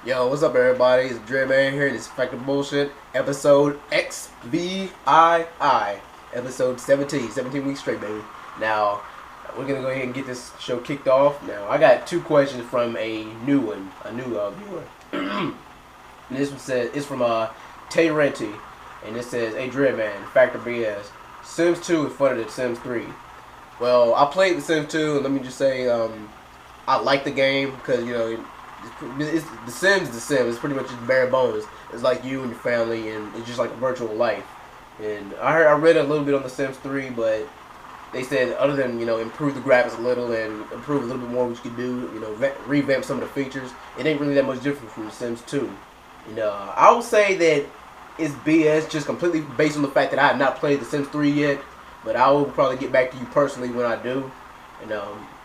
Yo, what's up, everybody? It's TheDreadMan here. This is Factor Bullshit, episode XVII, episode 17. 17 weeks straight, baby. Now, we're gonna go ahead and get this show kicked off. Now, I got two questions from a new one, viewer. And this one says it's from Tay Renty, and it says, "Hey, DreadMan, Factor BS. Sims 2 is funner than Sims 3." Well, I played The Sims 2, and let me just say, I like the game because it's The Sims. The Sims. It's pretty much just bare bones. It's like you and your family, and it's just like a virtual life. And I read a little bit on The Sims 3, but they said other than improve the graphics a little and improve a little bit more what you could do, revamp some of the features, it ain't really that much different from The Sims 2. I would say that it's BS just completely based on the fact that I have not played The Sims 3 yet, but I will probably get back to you personally when I do. And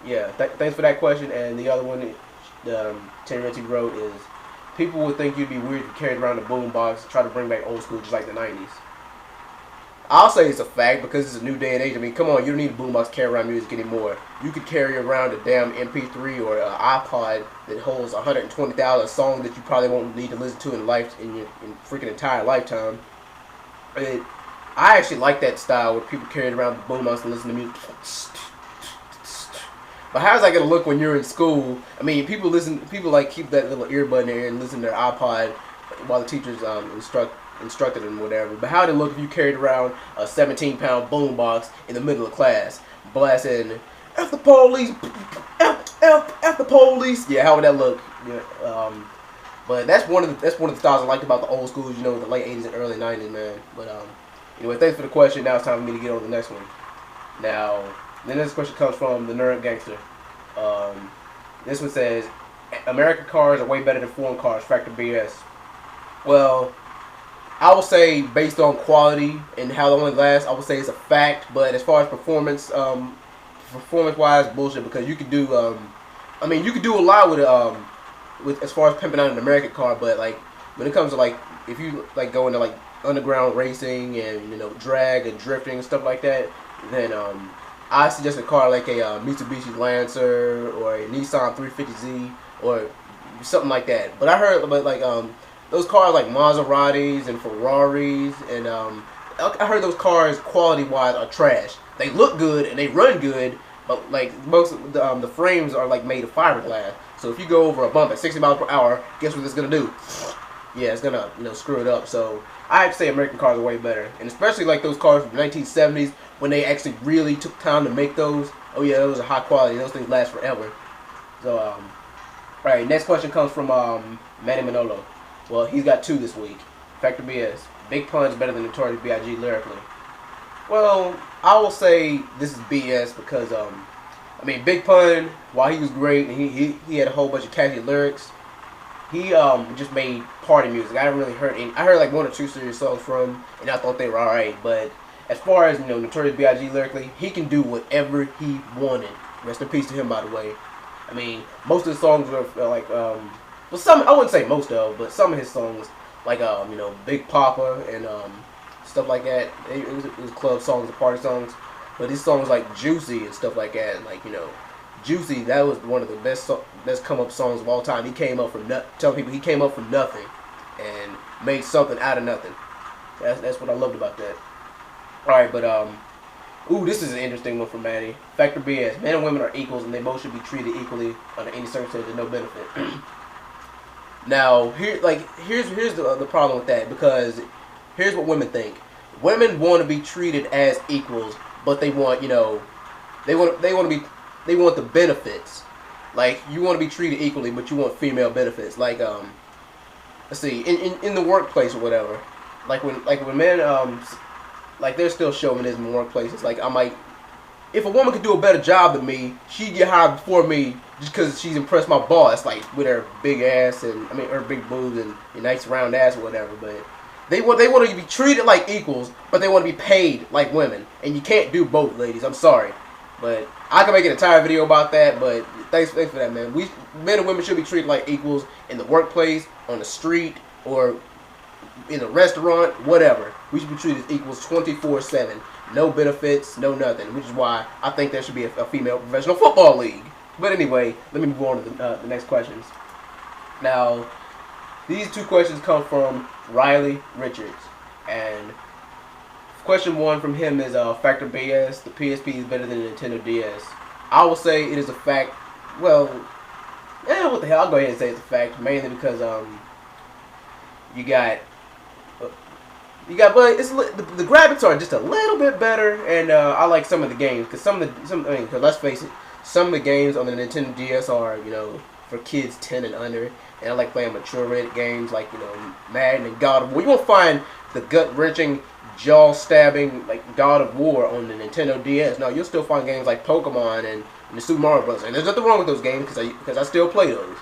yeah, thanks for that question. And the other one Terry wrote is, people would think you'd be weird if you carried around a boombox and try to bring back old school just like the 90s. I'll say it's a fact because it's a new day and age. I mean, come on, you don't need a boombox to carry around music anymore. You could carry around a damn MP3 or an iPod that holds 120,000 songs that you probably won't need to listen to in your freaking entire lifetime. I actually like that style where people carry around the boombox and listen to music. But how's that gonna look when you're in school? I mean, people like keep that little earbud in there and listen to their iPod while the teachers instructed them, whatever. But how'd it look if you carried around a 17-pound boombox in the middle of class, blasting "F the police, F the police"? Yeah, how would that look? Yeah, but that's one of the styles I liked about the old schools, the late 80s and early 90s, man. But anyway, thanks for the question. Now it's time for me to get on to the next one. Now, the next question comes from the Nerd Gangster. This one says, "American cars are way better than foreign cars. Factor BS." Well, I would say based on quality and how long it lasts, I would say it's a fact. But as far as performance-wise, bullshit. Because you could do, you could do a lot with as far as pimping out an American car. But like when it comes to if you go into underground racing and drag and drifting and stuff like that, then I suggest a car like a Mitsubishi Lancer or a Nissan 350Z or something like that. But I heard those cars like Maseratis and Ferraris, and I heard those cars quality-wise are trash. They look good and they run good, but most of the frames are made of fiberglass. So if you go over a bump at 60 miles per hour, guess what it's gonna do? Yeah, it's gonna screw it up. So I have to say American cars are way better, and especially those cars from the 1970s when they actually really took time to make those. Oh yeah, those are high quality. Those things last forever. So alright, next question comes from Manny Manolo. Well, he's got two this week. Factor BS. Big Pun's better than Notorious B.I.G. lyrically. Well, I will say this is BS because Big Pun, while he was great and he had a whole bunch of catchy lyrics, he just made party music. I haven't really heard any. I heard one or two serious songs from him, and I thought they were alright. But as far as Notorious B.I.G. lyrically, he can do whatever he wanted. Rest in peace to him, by the way. I mean, most of the songs were well, some, I wouldn't say most of, but some of his songs, Big Papa and stuff like that. It was club songs and party songs. But his songs like Juicy and stuff like that, Juicy, that was one of the best come up songs of all time. He came up from telling people he came up from nothing and made something out of nothing. That's what I loved about that. All right, but ooh, this is an interesting one from Manny. Factor BS. Men and women are equals, and they both should be treated equally under any circumstances, no benefit. Now, here's the problem with that, because here's what women think. Women want to be treated as equals, but they want they want the benefits. You want to be treated equally, but you want female benefits. Let's see, in the workplace or whatever. When men there's still chauvinism in workplaces. If a woman could do a better job than me, she'd get hired before me just because she's impressed my boss, with her big ass and her big boobs and nice round ass or whatever. But they want to be treated like equals, but they want to be paid like women, and you can't do both, ladies. I'm sorry, but I can make an entire video about that. But thanks for that, man. Men and women should be treated like equals in the workplace, on the street, or in a restaurant, whatever. We should be treated as equals 24/7. No benefits, no nothing. Which is why I think there should be a female professional football league. But anyway, let me move on to the next questions. Now, These two questions come from Riley Richards, and question one from him is factor BS. The PSP is better than the Nintendo DS. I will say it is a fact. Well, what the hell? I'll go ahead and say it's a fact, mainly because you got, but it's the graphics are just a little bit better, and I like some of the games because because let's face it, some of the games on the Nintendo DS are for kids 10 and under, and I like playing mature rated games like Madden and God of War. You won't find the gut wrenching, jaw stabbing like God of War on the Nintendo DS. No, you'll still find games like Pokemon and the Super Mario Bros. And there's nothing wrong with those games because I still play those.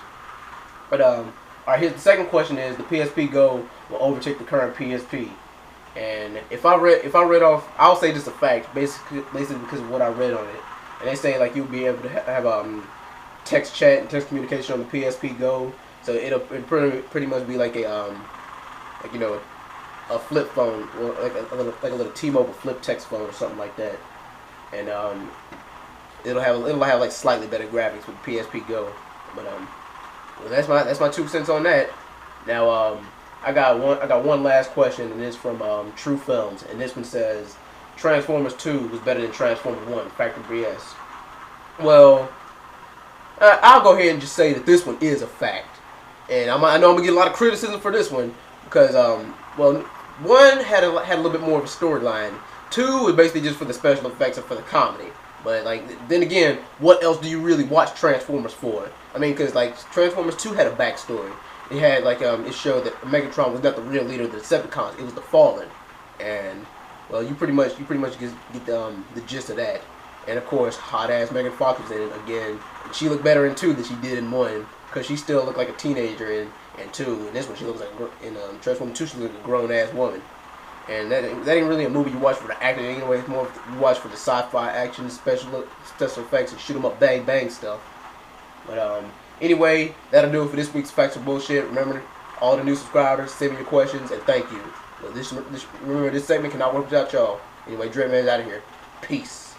But all right, here's the second question: is the PSP Go will overtake the current PSP? And if I read off, I'll say just a fact, basically because of what I read on it. And they say like you'll be able to have text chat and text communication on the PSP Go. So it'll pretty much be like a flip phone, or like a little T-Mobile flip text phone or something like that. And it'll have like slightly better graphics with PSP Go. But well, that's my 2 cents on that. Now I got one last question, and it's from True Films, and this one says Transformers 2 was better than Transformers 1, factor BS. Well, I'll go ahead and just say that this one is a fact, and I know I'm gonna get a lot of criticism for this one because well, one had a little bit more of a storyline. 2 was basically just for the special effects and for the comedy. But like then again, what else do you really watch Transformers for? I mean, because like Transformers 2 had a backstory. It had like it showed that Megatron was not the real leader of the Decepticons. It was the Fallen, and well, you pretty much get the gist of that. And of course, hot ass Megan Fox was in it again. And she looked better in 2 than she did in 1 because she still looked like a teenager in 2. And this one, she looks like in Transformers 2, she looked like a grown ass woman. And that ain't really a movie you watch for the acting anyway. It's more you watch for the sci-fi action, special effects, and shoot 'em up, bang bang stuff. But anyway, that'll do it for this week's Facts or Bullshit. Remember, all the new subscribers, send me your questions, and thank you. Remember, this segment cannot work without y'all. Anyway, TheDreadMan's out of here. Peace.